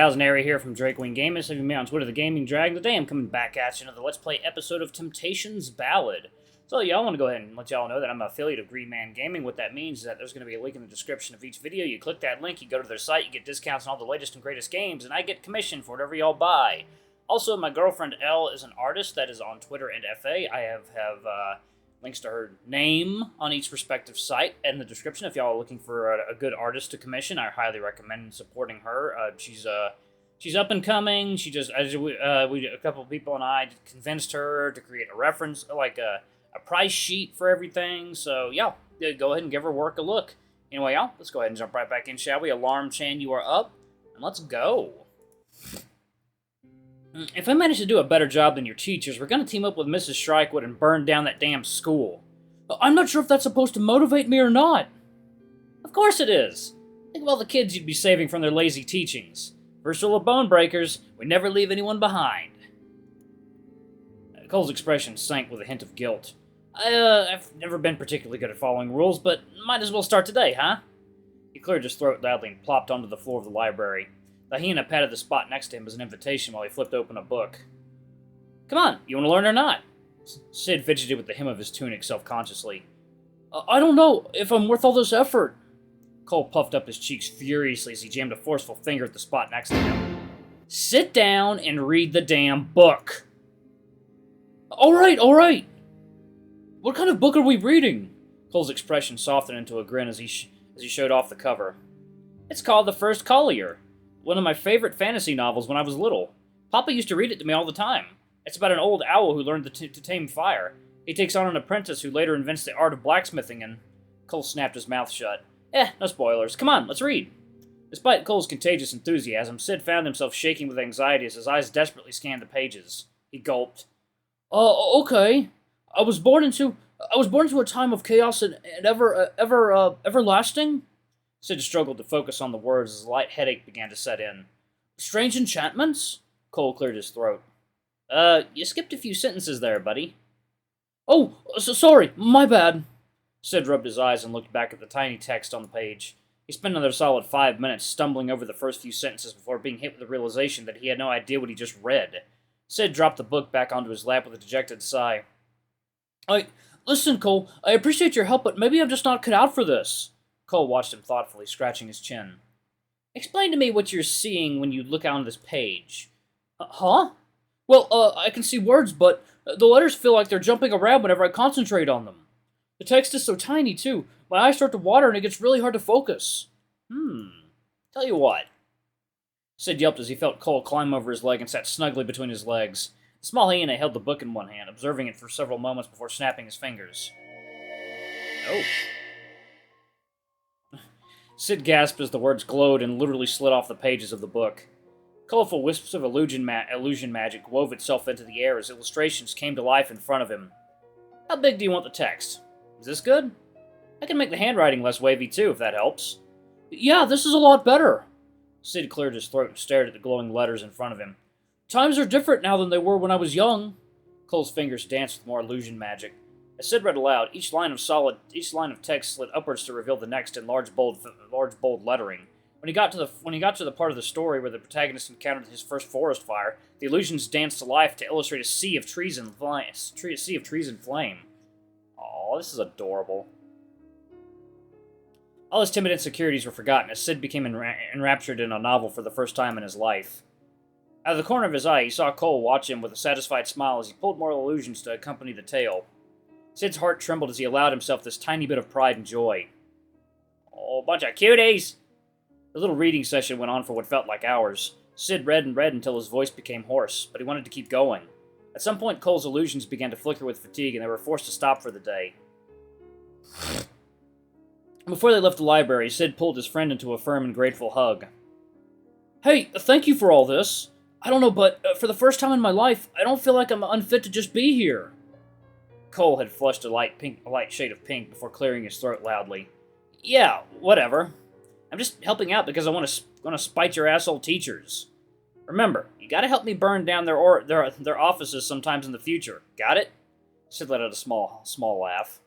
gals, Nary here from Drake Wing Gaming. So you me on Twitter, the Gaming Dragon. Today I'm coming back at you another Let's Play episode of Temptation's Ballad. So yeah, I want to go ahead and let y'all know that I'm an affiliate of Green Man Gaming. What that means is that there's going to be a link in the description of each video. You click that link, you go to their site, you get discounts on all the latest and greatest games, and I get commission for whatever y'all buy. Also, my girlfriend Elle is an artist that is on Twitter and FA. I have links to her name on each respective site in the description. If y'all are looking for a good artist to commission, I highly recommend supporting her. She's up and coming. She just a couple of people and I convinced her to create a reference, like a price sheet for everything. So yeah, go ahead and give her work a look. Anyway, y'all, let's go ahead and jump right back in, shall we? Alarm chain, you are up, and let's go. If I manage to do a better job than your teachers, we're going to team up with Mrs. Shrikewood and burn down that damn school. I'm not sure if that's supposed to motivate me or not. Of course it is. Think of all the kids you'd be saving from their lazy teachings. First rule of Bone Breakers, we never leave anyone behind. Cole's expression sank with a hint of guilt. I've never been particularly good at following rules, but might as well start today, huh? He cleared his throat loudly and plopped onto the floor of the library. The hyena patted the spot next to him as an invitation while he flipped open a book. Come on, you want to learn or not? Sid fidgeted with the hem of his tunic self-consciously. I don't know if I'm worth all this effort. Cole puffed up his cheeks furiously as he jammed a forceful finger at the spot next to him. Sit down and read the damn book. All right. What kind of book are we reading? Cole's expression softened into a grin as he showed off the cover. It's called The First Collier. One of my favorite fantasy novels when I was little. Papa used to read it to me all the time. It's about an old owl who learned to tame fire. He takes on an apprentice who later invents the art of blacksmithing and... Cole snapped his mouth shut. No spoilers. Come on, let's read. Despite Cole's contagious enthusiasm, Sid found himself shaking with anxiety as his eyes desperately scanned the pages. He gulped. Okay. I was born into a time of chaos and everlasting? Sid struggled to focus on the words as a light headache began to set in. Strange enchantments? Cole cleared his throat. You skipped a few sentences there, buddy. Oh, sorry, my bad. Sid rubbed his eyes and looked back at the tiny text on the page. He spent another solid 5 minutes stumbling over the first few sentences before being hit with the realization that he had no idea what he just read. Sid dropped the book back onto his lap with a dejected sigh. Listen, Cole, I appreciate your help, but maybe I'm just not cut out for this. Cole watched him thoughtfully, scratching his chin. Explain to me what you're seeing when you look out on this page. Huh? Well, I can see words, but the letters feel like they're jumping around whenever I concentrate on them. The text is so tiny, too. My eyes start to water and it gets really hard to focus. Tell you what. Sid yelped as he felt Cole climb over his leg and sat snugly between his legs. The small hyena held the book in one hand, observing it for several moments before snapping his fingers. Oh. Sid gasped as the words glowed and literally slid off the pages of the book. Colorful wisps of illusion magic wove itself into the air as illustrations came to life in front of him. How big do you want the text? Is this good? I can make the handwriting less wavy too, if that helps. Yeah, this is a lot better. Sid cleared his throat and stared at the glowing letters in front of him. Times are different now than they were when I was young. Cole's fingers danced with more illusion magic. As Sid read aloud, each line of text slid upwards to reveal the next in large bold lettering. When he got to the part of the story where the protagonist encountered his first forest fire, the illusions danced to life to illustrate a sea of trees and flame. Oh, this is adorable. All his timid insecurities were forgotten as Sid became enraptured in a novel for the first time in his life. Out of the corner of his eye, he saw Cole watch him with a satisfied smile as he pulled more illusions to accompany the tale. Sid's heart trembled as he allowed himself this tiny bit of pride and joy. Oh, bunch of cuties! The little reading session went on for what felt like hours. Sid read and read until his voice became hoarse, but he wanted to keep going. At some point, Cole's illusions began to flicker with fatigue, and they were forced to stop for the day. Before they left the library, Sid pulled his friend into a firm and grateful hug. Hey, thank you for all this. I don't know, but for the first time in my life, I don't feel like I'm unfit to just be here. Cole had flushed a light shade of pink before clearing his throat loudly. Yeah, whatever. I'm just helping out because I want to spite your asshole teachers. Remember, you gotta help me burn down their offices sometimes in the future. Got it? Sid let out a small laugh.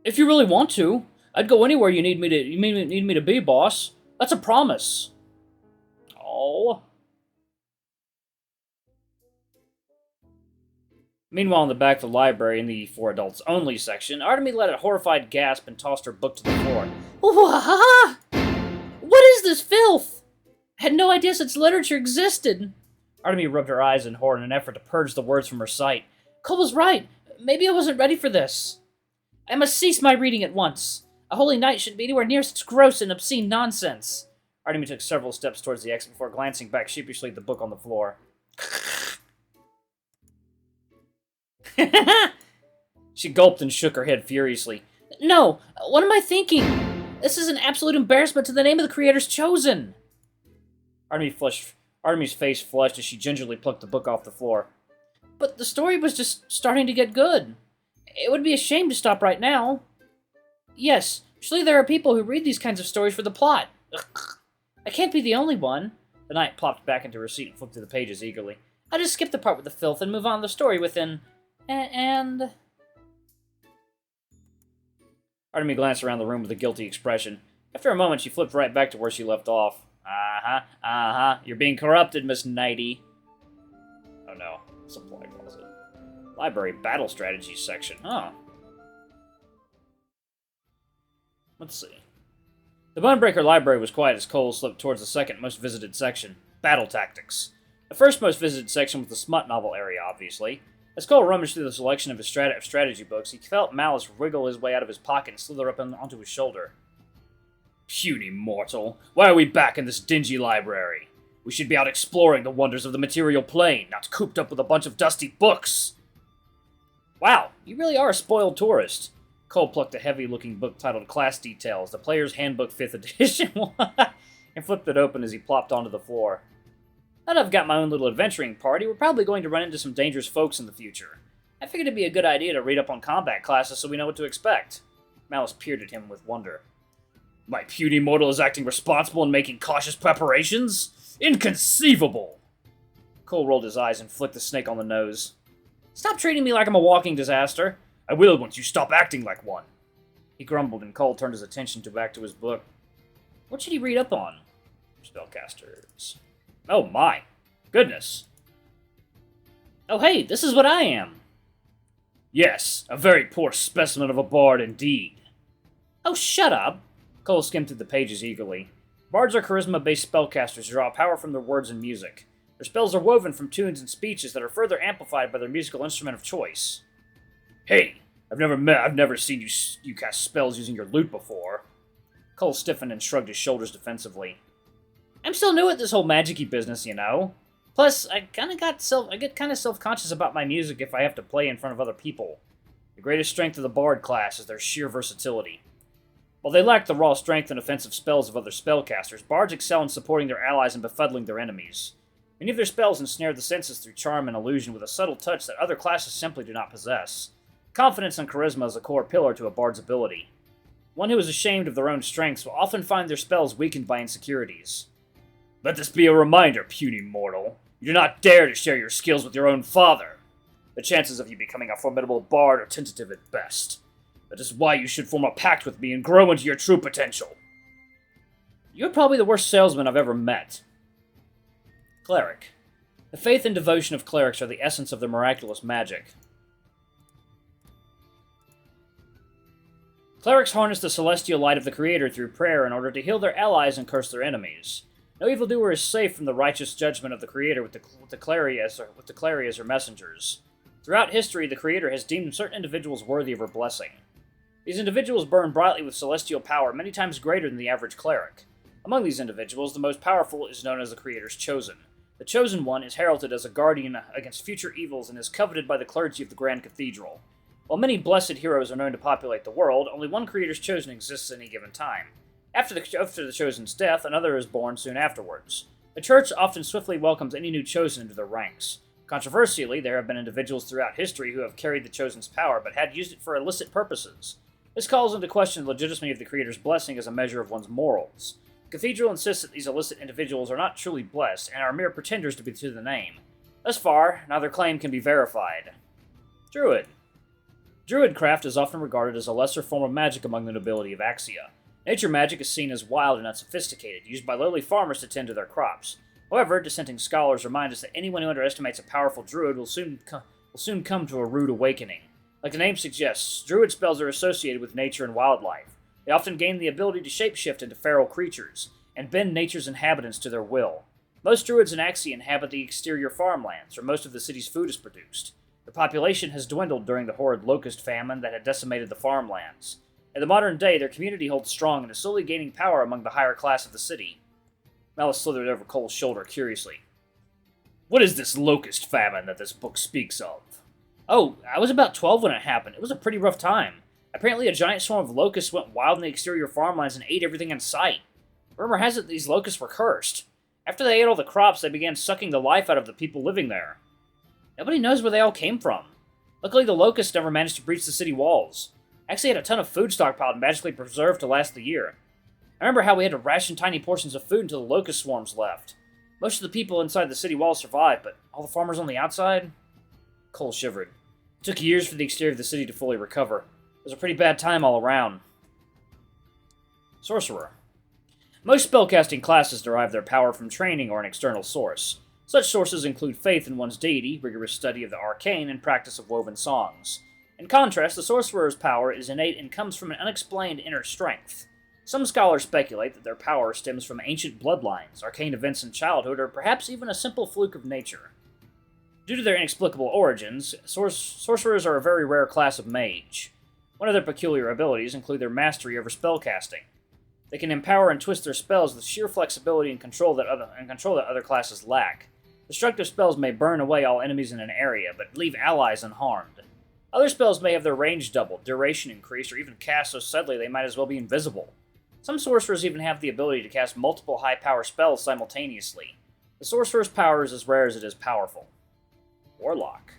If you really want to. I'd go anywhere you need me to be, boss. That's a promise. Oh. Meanwhile, in the back of the library, in the for adults only section, Artemy let a horrified gasp and tossed her book to the floor. What is this filth? I had no idea such literature existed. Artemy rubbed her eyes in horror in an effort to purge the words from her sight. Cole was right. Maybe I wasn't ready for this. I must cease my reading at once. A holy knight shouldn't be anywhere near such gross and obscene nonsense. Artemy took several steps towards the exit before glancing back sheepishly at the book on the floor. She gulped and shook her head furiously. No, what am I thinking? This is an absolute embarrassment to the name of the creators chosen. Artemy's face flushed as she gingerly plucked the book off the floor. But the story was just starting to get good. It would be a shame to stop right now. Yes, surely there are people who read these kinds of stories for the plot. Ugh. I can't be the only one. The knight plopped back into her seat and flipped through the pages eagerly. I'll just skip the part with the filth and move on to the story within... And... Artemy glanced around the room with a guilty expression. After a moment, she flipped right back to where she left off. You're being corrupted, Miss Knighty. Oh no, supply closet. Library battle strategies section. Oh. Let's see. The Bonebreaker Library was quiet as Cole slipped towards the second most visited section, Battle Tactics. The first most visited section was the smut novel area, obviously. As Cole rummaged through the selection of his strategy books, he felt Malice wriggle his way out of his pocket and slither up onto his shoulder. Puny mortal, why are we back in this dingy library? We should be out exploring the wonders of the material plane, not cooped up with a bunch of dusty books. Wow, you really are a spoiled tourist. Cole plucked a heavy-looking book titled Class Details, the Player's Handbook 5th Edition, and flipped it open as he plopped onto the floor. Now that I've got my own little adventuring party, we're probably going to run into some dangerous folks in the future. I figured it'd be a good idea to read up on combat classes so we know what to expect. Malice peered at him with wonder. My puny mortal is acting responsible and making cautious preparations? Inconceivable! Cole rolled his eyes and flicked the snake on the nose. Stop treating me like I'm a walking disaster. I will once you stop acting like one. He grumbled, and Cole turned his attention back to his book. What should he read up on? Spellcasters. Oh my. Goodness. Oh hey, this is what I am. Yes, a very poor specimen of a bard indeed. Oh, shut up. Cole skimmed through the pages eagerly. Bards are charisma-based spellcasters who draw power from their words and music. Their spells are woven from tunes and speeches that are further amplified by their musical instrument of choice. Hey, I've never seen you cast spells using your lute before. Cole stiffened and shrugged his shoulders defensively. I'm still new at this whole magic-y business, you know. Plus, I get kind of self-conscious about my music if I have to play in front of other people. The greatest strength of the bard class is their sheer versatility. While they lack the raw strength and offensive spells of other spellcasters, bards excel in supporting their allies and befuddling their enemies. Many of their spells ensnare the senses through charm and illusion with a subtle touch that other classes simply do not possess. Confidence and charisma is a core pillar to a bard's ability. One who is ashamed of their own strengths will often find their spells weakened by insecurities. Let this be a reminder, puny mortal. You do not dare to share your skills with your own father. The chances of you becoming a formidable bard are tentative at best. That is why you should form a pact with me and grow into your true potential. You're probably the worst salesman I've ever met. Cleric. The faith and devotion of clerics are the essence of their miraculous magic. Clerics harness the celestial light of the Creator through prayer in order to heal their allies and curse their enemies. No evildoer is safe from the righteous judgment of the Creator with the Clary as her messengers. Throughout history, the Creator has deemed certain individuals worthy of her blessing. These individuals burn brightly with celestial power many times greater than the average cleric. Among these individuals, the most powerful is known as the Creator's Chosen. The Chosen One is heralded as a guardian against future evils and is coveted by the clergy of the Grand Cathedral. While many blessed heroes are known to populate the world, only one Creator's Chosen exists at any given time. After the Chosen's death, another is born soon afterwards. The Church often swiftly welcomes any new Chosen into their ranks. Controversially, there have been individuals throughout history who have carried the Chosen's power, but had used it for illicit purposes. This calls into question the legitimacy of the Creator's blessing as a measure of one's morals. The Cathedral insists that these illicit individuals are not truly blessed, and are mere pretenders to the name. Thus far, neither claim can be verified. Druid. Druidcraft is often regarded as a lesser form of magic among the nobility of Axia. Nature magic is seen as wild and unsophisticated, used by lowly farmers to tend to their crops. However, dissenting scholars remind us that anyone who underestimates a powerful druid will soon come to a rude awakening. Like the name suggests, druid spells are associated with nature and wildlife. They often gain the ability to shapeshift into feral creatures, and bend nature's inhabitants to their will. Most druids in Axia inhabit the exterior farmlands, where most of the city's food is produced. Their population has dwindled during the horrid locust famine that had decimated the farmlands. In the modern day, their community holds strong and is slowly gaining power among the higher class of the city. Malice slithered over Cole's shoulder curiously. What is this locust famine that this book speaks of? Oh, I was about 12 when it happened. It was a pretty rough time. Apparently a giant swarm of locusts went wild in the exterior farmlands and ate everything in sight. Rumor has it these locusts were cursed. After they ate all the crops, they began sucking the life out of the people living there. Nobody knows where they all came from. Luckily, the locusts never managed to breach the city walls. Actually had a ton of food stockpiled and magically preserved to last the year. I remember how we had to ration tiny portions of food until the locust swarms left. Most of the people inside the city walls survived, but all the farmers on the outside? Cole shivered. It took years for the exterior of the city to fully recover. It was a pretty bad time all around. Sorcerer. Most spellcasting classes derive their power from training or an external source. Such sources include faith in one's deity, rigorous study of the arcane, and practice of woven songs. In contrast, the sorcerer's power is innate and comes from an unexplained inner strength. Some scholars speculate that their power stems from ancient bloodlines, arcane events in childhood, or perhaps even a simple fluke of nature. Due to their inexplicable origins, sorcerers are a very rare class of mage. One of their peculiar abilities include their mastery over spellcasting. They can empower and twist their spells with sheer flexibility and control that other classes lack. Destructive spells may burn away all enemies in an area, but leave allies unharmed. Other spells may have their range doubled, duration increased, or even cast so subtly they might as well be invisible. Some sorcerers even have the ability to cast multiple high-power spells simultaneously. The sorcerer's power is as rare as it is powerful. Warlock.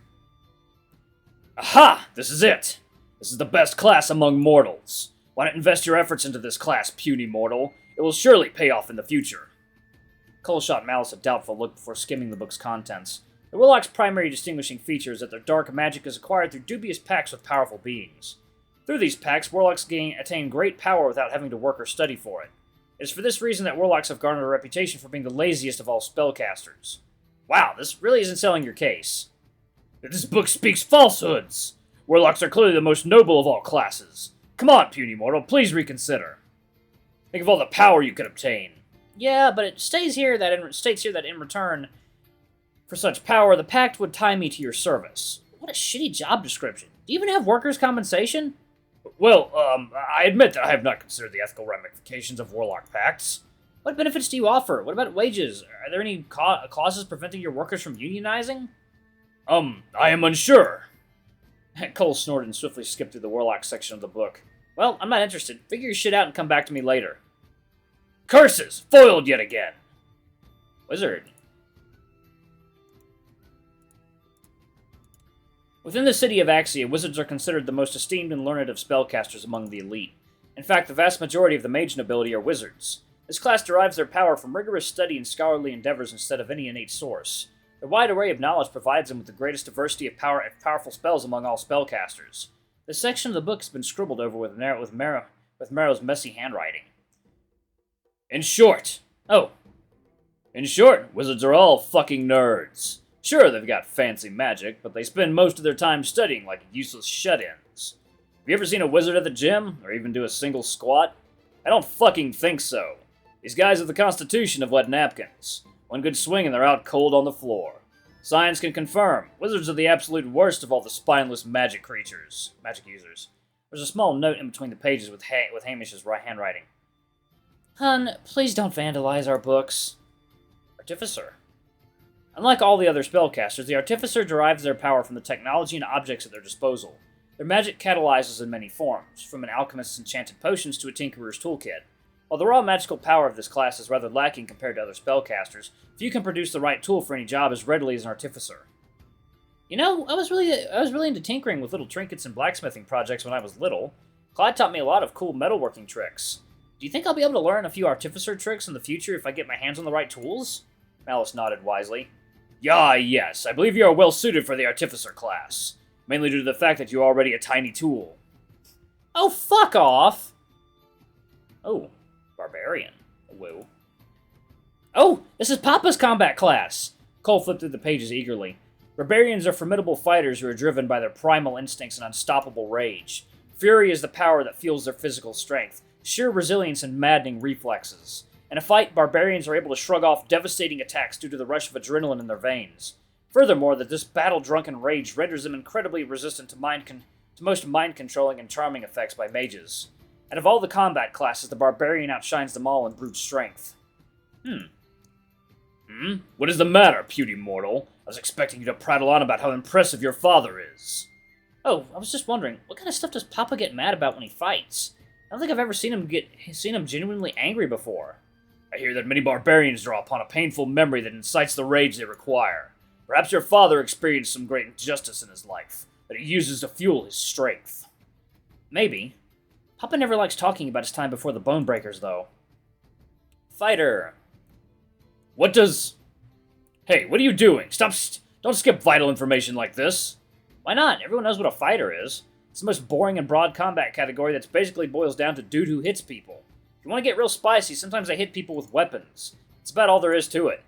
Aha! This is it! This is the best class among mortals. Why not invest your efforts into this class, puny mortal? It will surely pay off in the future. Cole shot Malice a doubtful look before skimming the book's contents. The Warlock's primary distinguishing feature is that their dark magic is acquired through dubious pacts with powerful beings. Through these pacts, Warlocks attain great power without having to work or study for it. It is for this reason that Warlocks have garnered a reputation for being the laziest of all spellcasters. Wow, this really isn't selling your case. This book speaks falsehoods! Warlocks are clearly the most noble of all classes. Come on, puny mortal, please reconsider. Think of all the power you could obtain. Yeah, but it states here that in return for such power, the pact would tie me to your service. What a shitty job description. Do you even have workers' compensation? Well, I admit that I have not considered the ethical ramifications of warlock pacts. What benefits do you offer? What about wages? Are there any clauses preventing your workers from unionizing? I am unsure. Cole snorted and swiftly skipped through the warlock section of the book. Well, I'm not interested. Figure your shit out and come back to me later. Curses! Foiled yet again! Wizard. Within the city of Axia, wizards are considered the most esteemed and learned of spellcasters among the elite. In fact, the vast majority of the mage nobility are wizards. This class derives their power from rigorous study and scholarly endeavors instead of any innate source. Their wide array of knowledge provides them with the greatest diversity of powerful spells among all spellcasters. This section of the book has been scribbled over with Marrow's messy handwriting. In short, wizards are all fucking nerds. Sure, they've got fancy magic, but they spend most of their time studying like useless shut-ins. Have you ever seen a wizard at the gym, or even do a single squat? I don't fucking think so. These guys of the Constitution have wet napkins. One good swing and they're out cold on the floor. Science can confirm, wizards are the absolute worst of all the spineless magic users. There's a small note in between the pages with Hamish's handwriting. Hun, please don't vandalize our books. Artificer. Unlike all the other spellcasters, the Artificer derives their power from the technology and objects at their disposal. Their magic catalyzes in many forms, from an alchemist's enchanted potions to a tinkerer's toolkit. While the raw magical power of this class is rather lacking compared to other spellcasters, few can produce the right tool for any job as readily as an Artificer. You know, I was really into tinkering with little trinkets and blacksmithing projects when I was little. Clyde taught me a lot of cool metalworking tricks. Do you think I'll be able to learn a few Artificer tricks in the future if I get my hands on the right tools? Malice nodded wisely. Yes, I believe you are well suited for the Artificer class. mainly due to the fact that you're already a tiny tool. Oh, fuck off! Oh, barbarian. Whoa. Oh, this is Papa's combat class! Cole flipped through the pages eagerly. Barbarians are formidable fighters who are driven by their primal instincts and unstoppable rage. Fury is the power that fuels their physical strength, sheer resilience and maddening reflexes. In a fight, barbarians are able to shrug off devastating attacks due to the rush of adrenaline in their veins. Furthermore, that this battle-drunken rage renders them incredibly resistant to most mind-controlling and charming effects by mages. And of all the combat classes, the barbarian outshines them all in brute strength. What is the matter, puny mortal? I was expecting you to prattle on about how impressive your father is. Oh, I was just wondering, what kind of stuff does Papa get mad about when he fights? I don't think I've ever seen him genuinely angry before. I hear that many barbarians draw upon a painful memory that incites the rage they require. Perhaps your father experienced some great injustice in his life, that he uses to fuel his strength. Maybe. Papa never likes talking about his time before the Bonebreakers, though. Fighter. What does... Hey, what are you doing? Don't skip vital information like this. Why not? Everyone knows what a fighter is. It's the most boring and broad combat category that basically boils down to dude who hits people. If you want to get real spicy, sometimes they hit people with weapons. It's about all there is to it.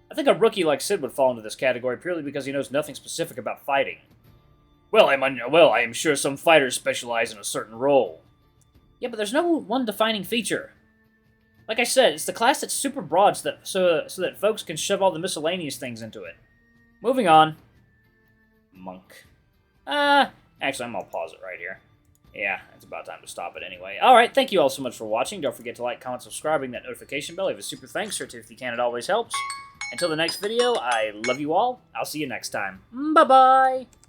I think a rookie like Sid would fall into this category purely because he knows nothing specific about fighting. Well, I am sure some fighters specialize in a certain role. Yeah, but there's no one defining feature. Like I said, it's the class that's super broad so that folks can shove all the miscellaneous things into it. Moving on. Monk. Actually, I'm gonna pause it right here. Yeah, it's about time to stop it anyway. Alright, thank you all so much for watching. Don't forget to like, comment, subscribe, ring that notification bell. Leave a super thanks, sure to if you can, it always helps. Until the next video, I love you all. I'll see you next time. Bye-bye!